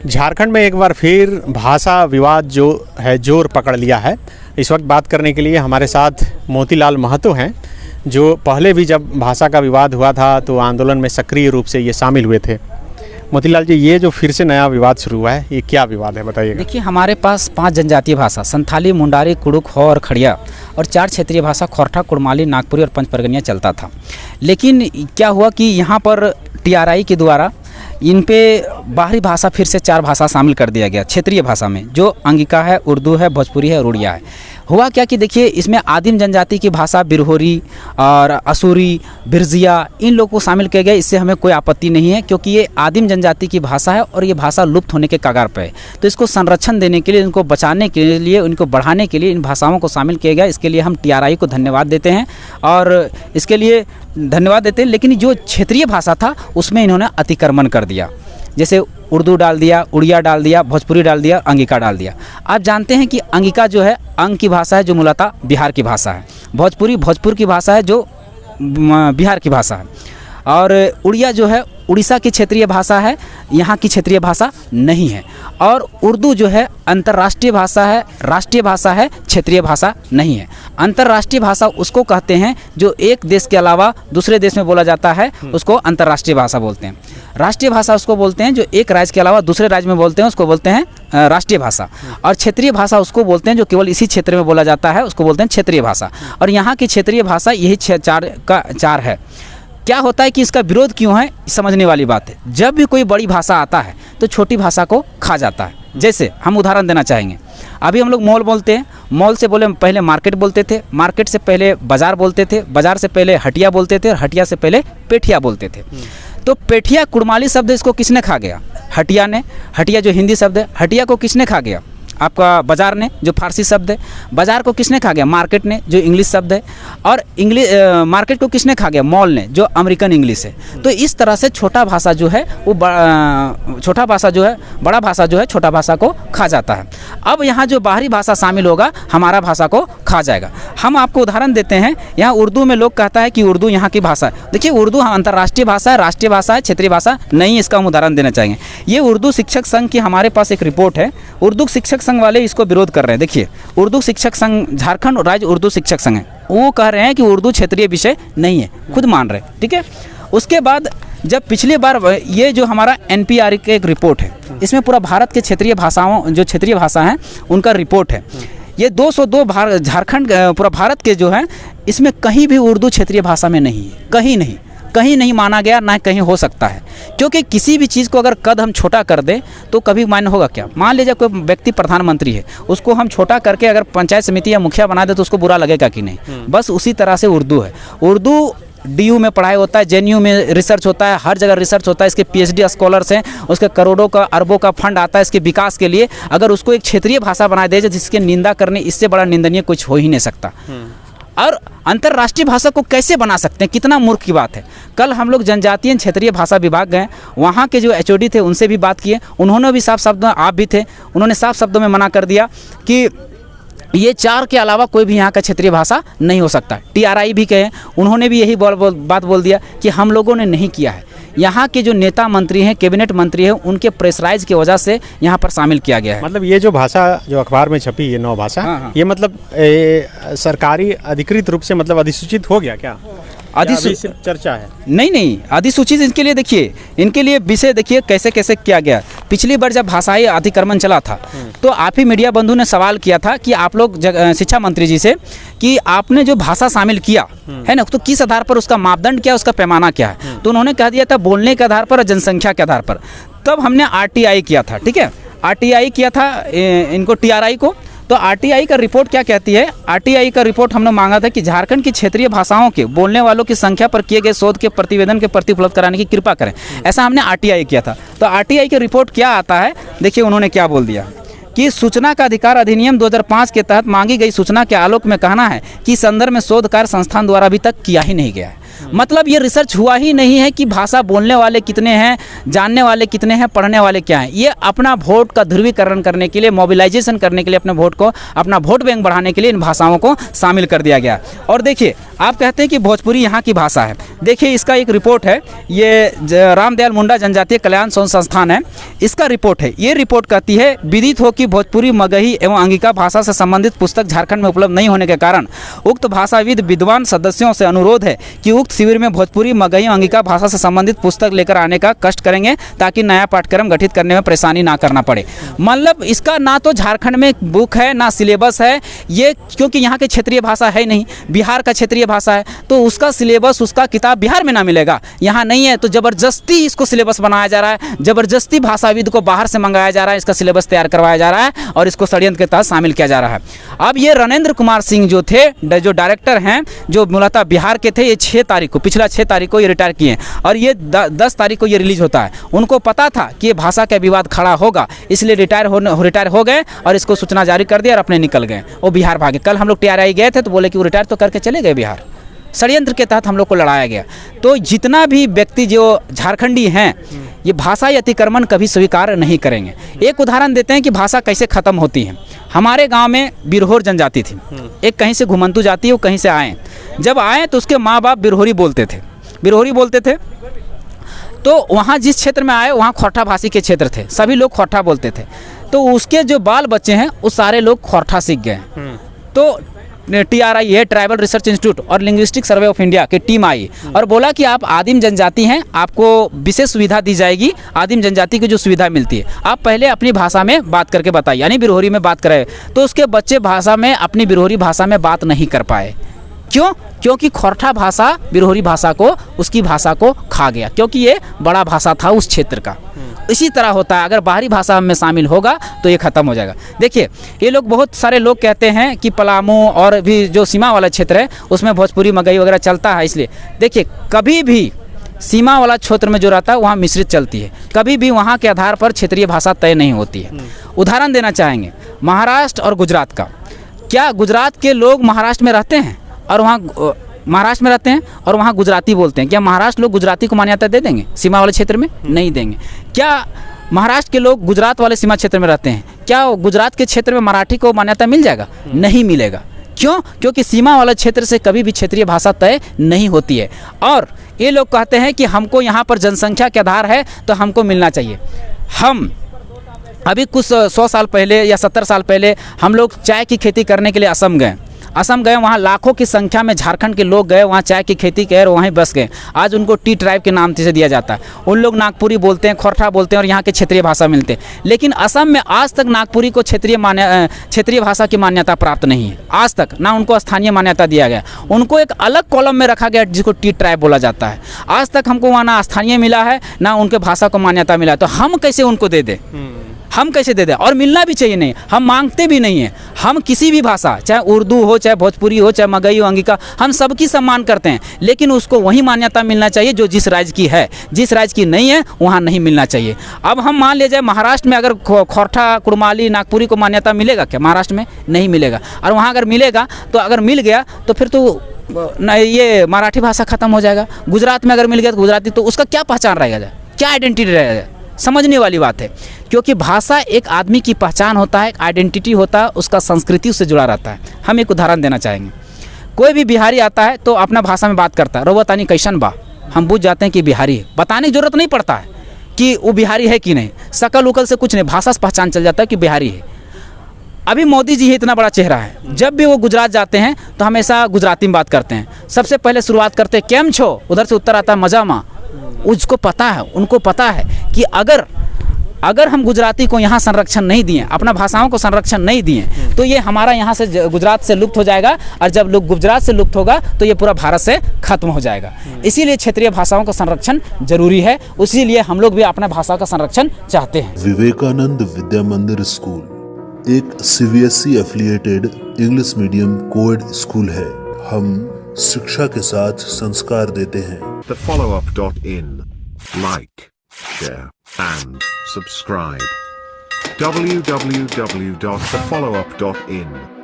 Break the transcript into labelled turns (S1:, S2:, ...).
S1: झारखंड में एक बार फिर भाषा विवाद जो है जोर पकड़ लिया है। इस वक्त बात करने के लिए हमारे साथ मोतीलाल महतो हैं, जो पहले भी जब भाषा का विवाद हुआ था तो आंदोलन में सक्रिय रूप से ये शामिल हुए थे। मोतीलाल जी, ये जो फिर से नया विवाद शुरू हुआ है, ये क्या विवाद है, बताइएगा।
S2: देखिए, हमारे पास 5 जनजातीय भाषा संथाली, मुंडारी, कुड़ुक, हो और खड़िया और 4 क्षेत्रीय भाषा खोरठा, कुड़माली, नागपुरी और पंचपरगनिया चलता था। लेकिन क्या हुआ कि यहाँ पर TRI के द्वारा इन पे बाहरी भाषा फिर से 4 भाषा शामिल कर दिया गया क्षेत्रीय भाषा में, जो अंगिका है, उर्दू है, भोजपुरी है और उड़िया है। हुआ क्या कि देखिए, इसमें आदिम जनजाति की भाषा बिरहोरी और असुरी, बिरजिया, इन लोगों को शामिल किया गया। इससे हमें कोई आपत्ति नहीं है, क्योंकि ये आदिम जनजाति की भाषा है और ये भाषा लुप्त होने के कगार पर है। तो इसको संरक्षण देने के लिए, इनको बचाने के लिए, इनको बढ़ाने के लिए इन भाषाओं को शामिल किया गया। इसके लिए हम TRI को धन्यवाद देते हैं और इसके लिए धन्यवाद देते हैं। लेकिन जो क्षेत्रीय भाषा था उसमें इन्होंने अतिक्रमण कर दिया, जैसे उर्दू डाल दिया, उड़िया डाल दिया, भोजपुरी डाल दिया, अंगिका डाल दिया। आप जानते हैं कि अंगिका जो है अंग की भाषा है, जो मूलतः बिहार की भाषा है। भोजपुर की भाषा है, जो बिहार की भाषा है। और उड़िया जो है उड़ीसा की क्षेत्रीय भाषा है, यहाँ की क्षेत्रीय भाषा नहीं है। और उर्दू जो है अंतर्राष्ट्रीय भाषा है, राष्ट्रीय भाषा है, क्षेत्रीय भाषा नहीं है। अंतर्राष्ट्रीय भाषा उसको कहते हैं जो एक देश के अलावा दूसरे देश में बोला जाता है, उसको अंतर्राष्ट्रीय भाषा बोलते हैं। राष्ट्रीय भाषा उसको बोलते हैं जो एक राज्य के अलावा दूसरे राज्य में बोलते हैं, उसको बोलते हैं राष्ट्रीय भाषा। और क्षेत्रीय भाषा उसको बोलते हैं जो केवल इसी क्षेत्र में बोला जाता है, उसको बोलते हैं क्षेत्रीय भाषा। और यहाँ की क्षेत्रीय भाषा यही 4 है। क्या होता है कि इसका विरोध क्यों है, समझने वाली बात है। जब भी कोई बड़ी भाषा आता है तो छोटी भाषा को खा जाता है। जैसे हम उदाहरण देना चाहेंगे, अभी हम लोग मॉल बोलते हैं, मॉल से बोले पहले मार्केट बोलते थे, मार्केट से पहले बाज़ार बोलते थे, बाज़ार से पहले हटिया बोलते थे और हटिया से पहले पेठिया बोलते थे। तो पेठिया कुड़माली शब्द इसको किसने खा गया? हटिया ने। हटिया जो हिंदी शब्द है, हटिया को किसने खा गया? आपका बाज़ार ने, जो फारसी शब्द है। बाज़ार को किसने खा गया? मार्केट ने, जो इंग्लिश शब्द है। और मार्केट को किसने खा गया? मॉल ने, जो अमेरिकन इंग्लिश है। तो इस तरह से छोटा भाषा जो है वो छोटा भाषा जो है बड़ा भाषा जो है छोटा भाषा को खा जाता है। अब यहाँ जो बाहरी भाषा शामिल होगा हमारा भाषा को खा जाएगा। हम आपको उदाहरण देते हैं। यहाँ उर्दू में लोग कहता है कि उर्दू यहाँ की भाषा है। देखिए, उर्दू अंतर्राष्ट्रीय भाषा है, राष्ट्रीय भाषा है, क्षेत्रीय भाषा नहीं। इसका हम उदाहरण देना चाहेंगे। ये उर्दू शिक्षक संघ की हमारे पास एक रिपोर्ट है। उर्दू शिक्षक संघ वाले इसको विरोध कर रहे हैं। देखिए, उर्दू शिक्षक संघ, झारखंड राज्य उर्दू शिक्षक संघ है, वो कह रहे हैं कि उर्दू क्षेत्रीय विषय नहीं है, खुद मान रहे हैं। ठीक है। उसके बाद जब पिछली बार ये जो हमारा NPR की एक रिपोर्ट है, इसमें पूरा भारत के क्षेत्रीय भाषाओं, जो क्षेत्रीय भाषा हैं उनका रिपोर्ट है। ये 202 झारखंड पूरा भारत के जो है, इसमें कहीं भी उर्दू क्षेत्रीय भाषा में नहीं है। कहीं नहीं माना गया, ना कहीं हो सकता है। क्योंकि किसी भी चीज़ को अगर कद हम छोटा कर दें तो कभी मान्य होगा क्या? मान लीजिए कोई व्यक्ति प्रधानमंत्री है, उसको हम छोटा करके अगर पंचायत समिति या मुखिया बना दे तो उसको बुरा लगेगा कि नहीं? बस उसी तरह से उर्दू है। उर्दू DU में पढ़ाई होता है, JNU में रिसर्च होता है, हर जगह रिसर्च होता है। इसके PhD स्कॉलर्स हैं, उसके करोड़ों का अरबों का फंड आता है इसके विकास के लिए। अगर उसको एक क्षेत्रीय भाषा बना दे जिसके निंदा करने, इससे बड़ा निंदनीय कुछ हो ही नहीं सकता। और अंतर्राष्ट्रीय भाषा को कैसे बना सकते हैं? कितना मूर्ख की बात है। कल हम लोग जनजातीय क्षेत्रीय भाषा विभाग गए, वहाँ के जो HOD थे उनसे भी बात किए। उन्होंने भी साफ शब्दों, आप भी थे, उन्होंने साफ शब्दों में मना कर दिया कि ये 4 के अलावा कोई भी यहाँ का क्षेत्रीय भाषा नहीं हो सकता। TRI भी कहे, उन्होंने भी यही बात बोल दिया कि हम लोगों ने नहीं किया है। यहाँ के जो नेता मंत्री हैं, कैबिनेट मंत्री हैं, उनके प्रेशराइज की वजह से यहाँ पर शामिल किया गया है।
S1: मतलब ये जो भाषा जो अखबार में छपी, ये 9 भाषा, हाँ। ये मतलब सरकारी अधिकृत रूप से मतलब अधिसूचित हो गया क्या? चर्चा है? नहीं, अधिसूचित इनके लिए, देखिए इनके लिए विषय देखिए कैसे किया गया। पिछली बार जब भाषाई अतिक्रमण चला था तो आप ही मीडिया बंधु ने सवाल किया था कि आप लोग शिक्षा मंत्री जी से कि आपने जो भाषा शामिल किया है ना, तो किस आधार पर, उसका मापदंड क्या, उसका पैमाना क्या है? तो उन्होंने कह दिया था बोलने के आधार पर और जनसंख्या के आधार पर। तब हमने RTI किया था। ठीक है, RTI किया था इनको, TRI को। तो RTI का रिपोर्ट क्या कहती है? RTI का रिपोर्ट हमने मांगा था कि झारखंड की क्षेत्रीय भाषाओं के बोलने वालों की संख्या पर किए गए शोध के प्रतिवेदन के प्रति उपलब्ध कराने की कृपा करें। ऐसा हमने RTI किया था। तो RTI की रिपोर्ट क्या आता है, देखिए उन्होंने क्या बोल दिया कि सूचना का अधिकार अधिनियम 2005 के तहत मांगी गई सूचना के आलोक में कहना है कि संदर्भ में शोध कार्य संस्थान द्वारा अभी तक किया ही नहीं गया है।
S2: मतलब ये रिसर्च हुआ ही नहीं है कि भाषा बोलने वाले कितने हैं, जानने वाले कितने हैं, पढ़ने वाले क्या हैं। ये अपना वोट का ध्रुवीकरण करने के लिए, मोबिलाइजेशन करने के लिए, अपने वोट को, अपना वोट बैंक बढ़ाने के लिए इन भाषाओं को शामिल कर दिया गया। और देखिए, आप कहते हैं कि भोजपुरी यहाँ की भाषा है। देखिए, इसका एक रिपोर्ट है, ये रामदयाल मुंडा जनजातीय कल्याण शोध संस्थान है, इसका रिपोर्ट है। ये रिपोर्ट कहती है, विदित हो कि भोजपुरी, मगही एवं अंगिका भाषा से संबंधित पुस्तक झारखंड में उपलब्ध नहीं होने के कारण उक्त भाषाविद विद्वान सदस्यों से अनुरोध है कि उक्त शिविर में भोजपुरी, मगही, अंगिका भाषा से संबंधित पुस्तक लेकर आने का कष्ट करेंगे, ताकि नया पाठ्यक्रम गठित करने में परेशानी ना करना पड़े। मतलब इसका ना तो झारखंड में बुक है, ना सिलेबस है ये, क्योंकि यहाँ की क्षेत्रीय भाषा है नहीं, बिहार का क्षेत्रीय भाषा है, तो उसका सिलेबस, उसका किताब बिहार में ना मिलेगा, यहाँ नहीं है। तो ज़बरदस्ती इसको सिलेबस बनाया जा रहा है, ज़बरदस्ती भाषाविद को बाहर से मंगाया जा रहा है, इसका सिलेबस तैयार करवाया जा रहा है और इसको षड्यंत्र के तहत शामिल किया जा रहा है। अब ये रणेंद्र कुमार सिंह जो थे, जो डायरेक्टर हैं, जो मूलतः बिहार के थे, ये 6 तारीख को, पिछला 6 तारीख को ये रिटायर किए और ये 10 तारीख को ये रिलीज होता है। उनको पता था कि ये भाषा का विवाद खड़ा होगा, इसलिए रिटायर हो गए और इसको सूचना जारी कर दिया और अपने निकल गए, वो बिहार भागे। कल हम लोग TRI गए थे तो बोले कि वो रिटायर तो करके चले गए बिहार। षड्यंत्र के तहत हम लोग को लड़ाया गया। तो जितना भी व्यक्ति जो झारखंडी हैं, ये भाषाई अतिक्रमण कभी स्वीकार नहीं करेंगे। एक उदाहरण देते हैं कि भाषा कैसे ख़त्म होती है। हमारे गांव में बिरहोर जनजाति थी, एक कहीं से घुमंतु जाति, वो कहीं से आए। जब आए तो उसके माँ बाप बिरहोरी बोलते थे। तो वहाँ जिस क्षेत्र में आए, वहाँ खोरठा भाषी के क्षेत्र थे, सभी लोग खोरठा बोलते थे। तो उसके जो बाल बच्चे हैं, वो सारे लोग खोरठा सीख गए। तो TRI है, ट्राइबल रिसर्च इंस्टीट्यूट और लिंग्विस्टिक सर्वे ऑफ इंडिया की टीम आई और बोला कि आप आदिम जनजाति हैं, आपको विशेष सुविधा दी जाएगी, आदिम जनजाति की जो सुविधा मिलती है, आप पहले अपनी भाषा में बात करके बताइए, यानी बिरहोरी में बात करें। तो उसके बच्चे भाषा में, अपनी बिरहोरी भाषा में बात नहीं कर पाए। क्यों? क्योंकि खोरठा भाषा बिरहोरी भाषा को, उसकी भाषा को खा गया, क्योंकि ये बड़ा भाषा था उस क्षेत्र का। इसी तरह होता है, अगर बाहरी भाषा में शामिल होगा तो ये ख़त्म हो जाएगा। देखिए, ये लोग, बहुत सारे लोग कहते हैं कि पलामू और भी जो सीमा वाला क्षेत्र है उसमें भोजपुरी, मगही वगैरह चलता है। इसलिए देखिए, कभी भी सीमा वाला क्षेत्र में जो रहता है वहाँ मिश्रित चलती है, कभी भी वहाँ के आधार पर क्षेत्रीय भाषा तय नहीं होती है। उदाहरण देना चाहेंगे महाराष्ट्र और गुजरात का। क्या गुजरात के लोग महाराष्ट्र में रहते हैं और वहाँ महाराष्ट्र में रहते हैं और वहाँ गुजराती बोलते हैं? क्या महाराष्ट्र लोग गुजराती को मान्यता दे देंगे सीमा वाले क्षेत्र में? नहीं देंगे। क्या महाराष्ट्र के लोग गुजरात वाले सीमा क्षेत्र में रहते हैं, क्या गुजरात के क्षेत्र में मराठी को मान्यता मिल जाएगा? नहीं मिलेगा। क्यों? क्योंकि सीमा वाला क्षेत्र से कभी भी क्षेत्रीय भाषा तय नहीं होती है। और ये लोग कहते हैं कि हमको यहाँ पर जनसंख्या के आधार है तो हमको मिलना चाहिए। हम अभी कुछ 100 साल पहले या 70 साल पहले हम लोग चाय की खेती करने के लिए असम गए, वहाँ लाखों की संख्या में झारखंड के लोग गए, वहाँ चाय की खेती किए और वहीं बस गए। आज उनको टी ट्राइब के नाम से दिया जाता है। उन लोग नागपुरी बोलते हैं, खोरठा बोलते हैं और यहाँ के क्षेत्रीय भाषा मिलते हैं। लेकिन असम में आज तक नागपुरी को क्षेत्रीय भाषा की मान्यता प्राप्त नहीं है, आज तक ना उनको स्थानीय मान्यता दिया गया। उनको एक अलग कॉलम में रखा गया जिसको टी ट्राइब बोला जाता है। आज तक हमको वहाँ ना स्थानीय मिला है, ना उनके भाषा को मान्यता मिला है। तो हम कैसे उनको दे दें? हम कैसे दे दें? और मिलना भी चाहिए नहीं, हम मांगते भी नहीं हैं। हम किसी भी भाषा, चाहे उर्दू हो, चाहे भोजपुरी हो, चाहे मगही हो, अंगिका, हम सबकी सम्मान करते हैं, लेकिन उसको वही मान्यता मिलना चाहिए जो जिस राज्य की है। जिस राज्य की नहीं है वहाँ नहीं मिलना चाहिए। अब हम मान ले जाए महाराष्ट्र में अगर खोरठा, कुड़माली, नागपुरी को मान्यता मिलेगा क्या? महाराष्ट्र में नहीं मिलेगा। और वहाँ अगर मिलेगा तो, अगर मिल गया तो फिर तो ये मराठी भाषा ख़त्म हो जाएगा। गुजरात में अगर मिल गया तो गुजराती, तो उसका क्या पहचान रहेगा, क्या आइडेंटिटी रहेगा? समझने वाली बात है, क्योंकि भाषा एक आदमी की पहचान होता है, एक आइडेंटिटी होता है, उसका संस्कृति उससे जुड़ा रहता है। हम एक उदाहरण देना चाहेंगे। कोई भी बिहारी आता है तो अपना भाषा में बात करता है, रोवतानी कैसन बा, हम बुझ जाते हैं कि बिहारी है। बताने की जरूरत नहीं पड़ता है कि वो बिहारी है कि नहीं, शकल उकल से कुछ नहीं, भाषा से पहचान चल जाता है कि बिहारी है। अभी मोदी जी ही इतना बड़ा चेहरा है, जब भी वो गुजरात जाते हैं तो हमेशा गुजराती में बात करते हैं। सबसे पहले शुरुआत करते हैं केम छो, उधर से उत्तर आता है मजा माँ। उसको पता है, उनको पता है कि अगर हम गुजराती को यहाँ संरक्षण नहीं दिए, अपना भाषाओं को संरक्षण नहीं दिए, तो ये हमारा यहाँ से गुजरात से लुप्त हो जाएगा। और जब लोग गुजरात से लुप्त होगा तो ये पूरा भारत से खत्म हो जाएगा। इसीलिए क्षेत्रीय भाषाओं का संरक्षण जरूरी है, इसीलिए हम लोग भी अपना भाषा का संरक्षण चाहते हैं।
S3: विवेकानंद विद्या मंदिर स्कूल एक CBSE affiliated English medium coed school है। हम शिक्षा के साथ संस्कार देते हैं।
S4: thefollowup.in. Like, share and subscribe. www.thefollowup.in